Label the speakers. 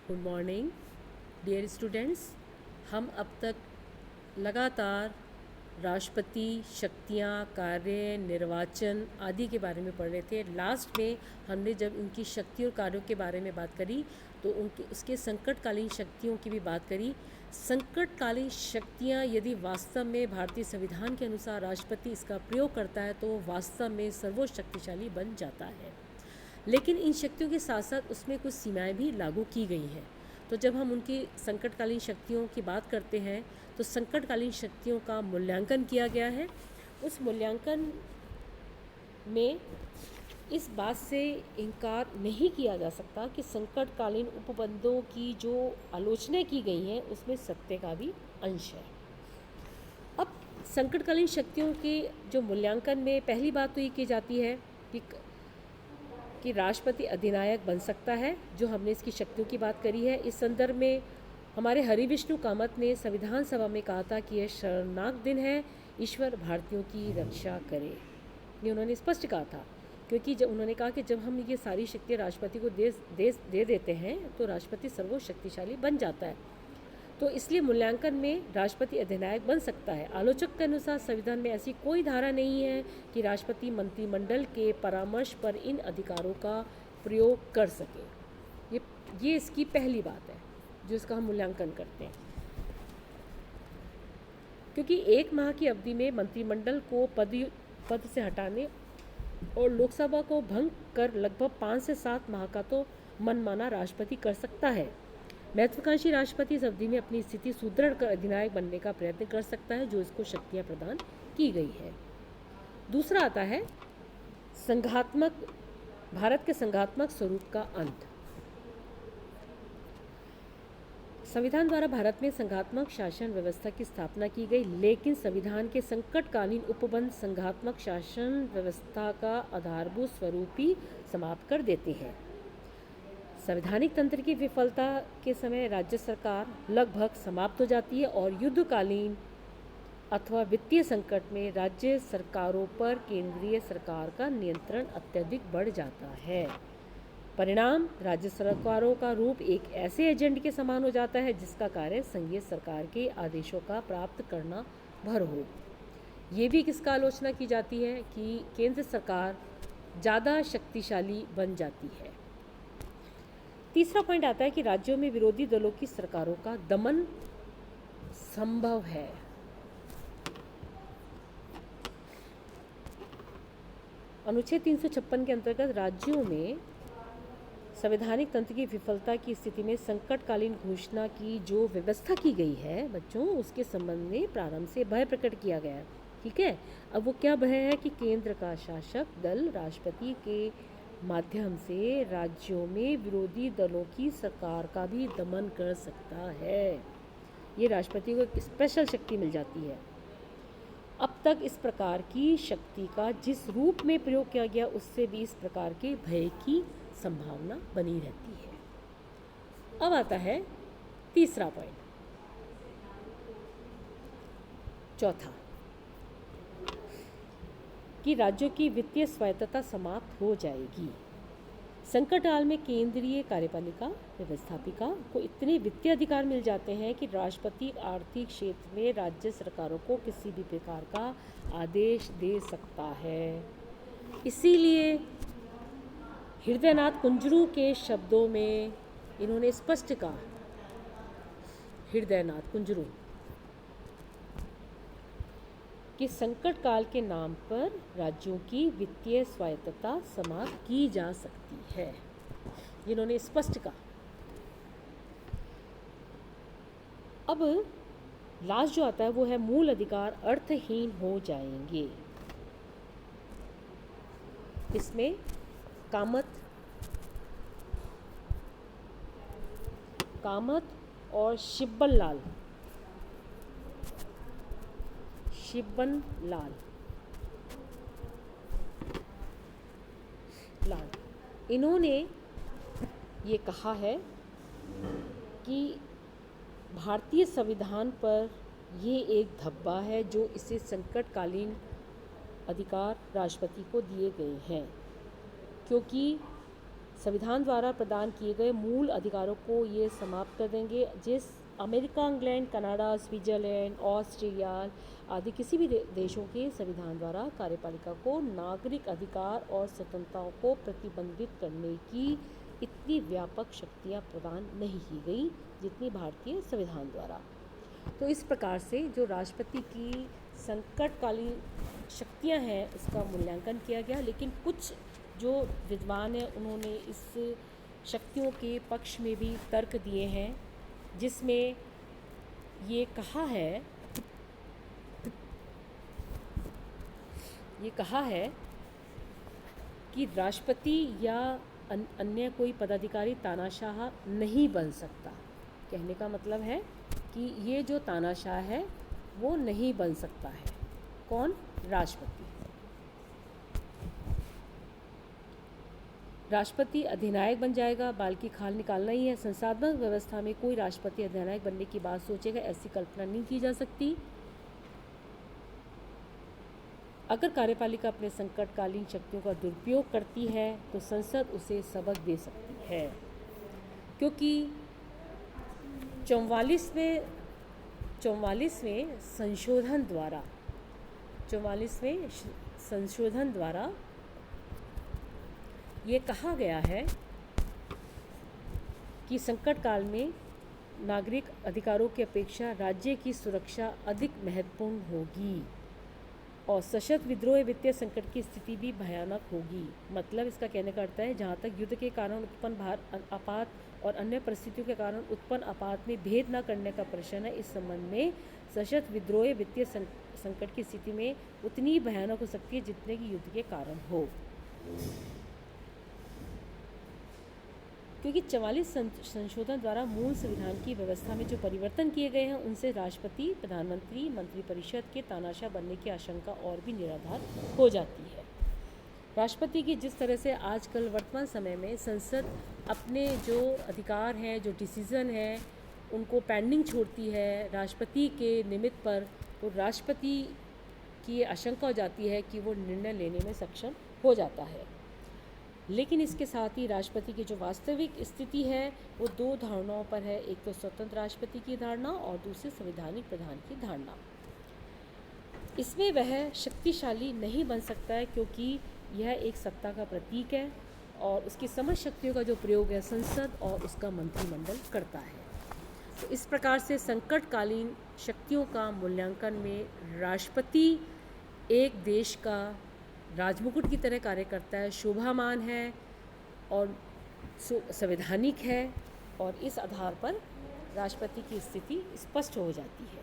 Speaker 1: Good morning dear students. हम अब तक लगातार राष्ट्रपति शक्तियाँ, कार्य, निर्वाचन आदि के बारे में पढ़ रहे थे। लास्ट में हमने जब उनकी शक्ति और कार्यों के बारे में बात करी तो उनके उसके संकटकालीन शक्तियों की भी बात करी। संकटकालीन शक्तियाँ यदि वास्तव में भारतीय संविधान के अनुसार राष्ट्रपति इसका प्रयोग करता है तो वो वास्तव में सर्वोच्च शक्तिशाली बन जाता है। लेकिन इन शक्तियों के साथ साथ उसमें कुछ सीमाएं भी लागू की गई हैं। तो जब हम उनकी संकटकालीन शक्तियों की बात करते हैं तो संकटकालीन शक्तियों का मूल्यांकन किया गया है। उस मूल्यांकन में इस बात से इनकार नहीं किया जा सकता कि संकटकालीन उपबंधों की जो आलोचना की गई है उसमें सत्य का भी अंश है। अब संकटकालीन शक्तियों के जो मूल्यांकन में पहली बात तो ये की जाती है कि राष्ट्रपति अधिनायक बन सकता है, जो हमने इसकी शक्तियों की बात करी है। इस संदर्भ में हमारे हरिविष्णु कामत ने संविधान सभा में कहा था कि यह शर्मनाक दिन है, ईश्वर भारतीयों की रक्षा करे। ये उन्होंने स्पष्ट कहा था, क्योंकि जब उन्होंने कहा कि जब हम ये सारी शक्तियाँ राष्ट्रपति को दे देते हैं तो राष्ट्रपति सर्वोच्च शक्तिशाली बन जाता है। तो इसलिए मूल्यांकन में राष्ट्रपति अधिनायक बन सकता है। आलोचक के अनुसार संविधान में ऐसी कोई धारा नहीं है कि राष्ट्रपति मंत्रिमंडल के परामर्श पर इन अधिकारों का प्रयोग कर सके। ये इसकी पहली बात है जो इसका हम मूल्यांकन करते हैं, क्योंकि 1 माह की अवधि में मंत्रिमंडल को पद से हटाने और लोकसभा को भंग कर लगभग 5 से 7 माह का तो मनमाना राष्ट्रपति कर सकता है। महत्वाकांक्षी राष्ट्रपति इस अवधि में अपनी स्थिति सुदृढ़ कर अधिनायक बनने का प्रयत्न कर सकता है, जो इसको शक्तियाँ प्रदान की गई है। दूसरा आता है भारत के संघात्मक स्वरूप का अंत। संविधान द्वारा भारत में संघात्मक शासन व्यवस्था की स्थापना की गई, लेकिन संविधान के संकटकालीन उपबंध संघात्मक शासन व्यवस्था का आधारभूत स्वरूप ही समाप्त कर देते हैं। संवैधानिक तंत्र की विफलता के समय राज्य सरकार लगभग समाप्त हो जाती है और युद्धकालीन अथवा वित्तीय संकट में राज्य सरकारों पर केंद्रीय सरकार का नियंत्रण अत्यधिक बढ़ जाता है। परिणाम, राज्य सरकारों का रूप एक ऐसे एजेंट के समान हो जाता है जिसका कार्य संघीय सरकार के आदेशों का प्राप्त करना भर हो। ये भी किसका आलोचना की जाती है कि केंद्र सरकार ज़्यादा शक्तिशाली बन जाती है। तीसरा पॉइंट आता है कि राज्यों में विरोधी दलों की सरकारों का दमन संभव है। अनुच्छेद 356 के अंतर्गत राज्यों में संवैधानिक तंत्र की विफलता की स्थिति में संकटकालीन घोषणा की जो व्यवस्था की गई है बच्चों, उसके संबंध में प्रारंभ से भय प्रकट किया गया है। ठीक है, अब वो क्या भय है कि केंद्र का शासक दल राष्ट्रपति के माध्यम से राज्यों में विरोधी दलों की सरकार का भी दमन कर सकता है। ये राष्ट्रपति को एक स्पेशल शक्ति मिल जाती है। अब तक इस प्रकार की शक्ति का जिस रूप में प्रयोग किया गया उससे भी इस प्रकार के भय की संभावना बनी रहती है। अब आता है तीसरा पॉइंट, चौथा, कि राज्यों की वित्तीय स्वायत्तता समाप्त हो जाएगी। संकट काल में केंद्रीय कार्यपालिका व्यवस्थापिका को इतने वित्तीय अधिकार मिल जाते हैं कि राष्ट्रपति आर्थिक क्षेत्र में राज्य सरकारों को किसी भी प्रकार का आदेश दे सकता है। इसीलिए हृदयनाथ कुंजरू के शब्दों में इन्होंने स्पष्ट कहा, हृदयनाथ कुंजरू, कि संकट काल के नाम पर राज्यों की वित्तीय स्वायत्तता समाप्त की जा सकती है। इन्होंने स्पष्ट कहा। अब लास्ट जो आता है वो है मूल अधिकार अर्थहीन हो जाएंगे। इसमें कामत और शिब्बन लाल इन्होंने ये कहा है कि भारतीय संविधान पर ये एक धब्बा है जो इसे संकटकालीन अधिकार राष्ट्रपति को दिए गए हैं, क्योंकि संविधान द्वारा प्रदान किए गए मूल अधिकारों को ये समाप्त कर देंगे। जिस America, England, Canada, Switzerland, Australia आदि किसी भी देशों के संविधान द्वारा कार्यपालिका को नागरिक अधिकार और स्वतंत्रताओं को प्रतिबंधित करने की इतनी व्यापक शक्तियां प्रदान नहीं की गई जितनी भारतीय संविधान द्वारा। तो इस प्रकार से जो राष्ट्रपति की संकटकालीन शक्तियां हैं उसका मूल्यांकन किया गया। लेकिन कुछ जो विद्वान हैं उन्होंने इस शक्तियों के पक्ष में भी तर्क दिए हैं, जिसमें ये कहा है कि राष्ट्रपति या अन्य कोई पदाधिकारी तानाशाह नहीं बन सकता। कहने का मतलब है कि ये जो तानाशाह है वो नहीं बन सकता है। कौन? राष्ट्रपति। राष्ट्रपति अधिनायक बन जाएगा, बाल की खाल निकालना ही है। संसदीय व्यवस्था में कोई राष्ट्रपति अधिनायक बनने की बात सोचेगा, ऐसी कल्पना नहीं की जा सकती। अगर कार्यपालिका अपने संकटकालीन शक्तियों का दुरुपयोग करती है तो संसद उसे सबक दे सकती है, क्योंकि 44वें संशोधन द्वारा ये कहा गया है कि संकट काल में नागरिक अधिकारों की अपेक्षा राज्य की सुरक्षा अधिक महत्वपूर्ण होगी और सशस्त्र विद्रोह वित्तीय संकट की स्थिति भी भयानक होगी। मतलब इसका कहने का अर्थ है, जहाँ तक युद्ध के कारण उत्पन्न आपात और अन्य परिस्थितियों के कारण उत्पन्न आपात में भेद न करने का प्रश्न है, इस संबंध में सशस्त्र विद्रोह वित्तीय संकट की स्थिति में उतनी भयानक हो सकती है जितने कि युद्ध के कारण हो। क्योंकि 44 संशोधन द्वारा मूल संविधान की व्यवस्था में जो परिवर्तन किए गए हैं उनसे राष्ट्रपति, प्रधानमंत्री, मंत्रिपरिषद के तानाशाह बनने की आशंका और भी निराधार हो जाती है। राष्ट्रपति की जिस तरह से आजकल वर्तमान समय में संसद अपने जो अधिकार हैं, जो डिसीज़न हैं, उनको पेंडिंग छोड़ती है राष्ट्रपति के निमित्त पर, तो राष्ट्रपति की आशंका हो जाती है कि वो निर्णय लेने में सक्षम हो जाता है। लेकिन इसके साथ ही राष्ट्रपति की जो वास्तविक स्थिति है वो दो धारणाओं पर है। एक तो स्वतंत्र राष्ट्रपति की धारणा और दूसरी संवैधानिक प्रधान की धारणा। इसमें वह शक्तिशाली नहीं बन सकता है क्योंकि यह एक सत्ता का प्रतीक है और उसकी समस्त शक्तियों का जो प्रयोग है संसद और उसका मंत्रिमंडल करता है। तो इस प्रकार से संकटकालीन शक्तियों का मूल्यांकन में राष्ट्रपति एक देश का राजमुकुट की तरह कार्य करता है, शोभामान है और संवैधानिक है, और इस आधार पर राष्ट्रपति की स्थिति स्पष्ट हो जाती है।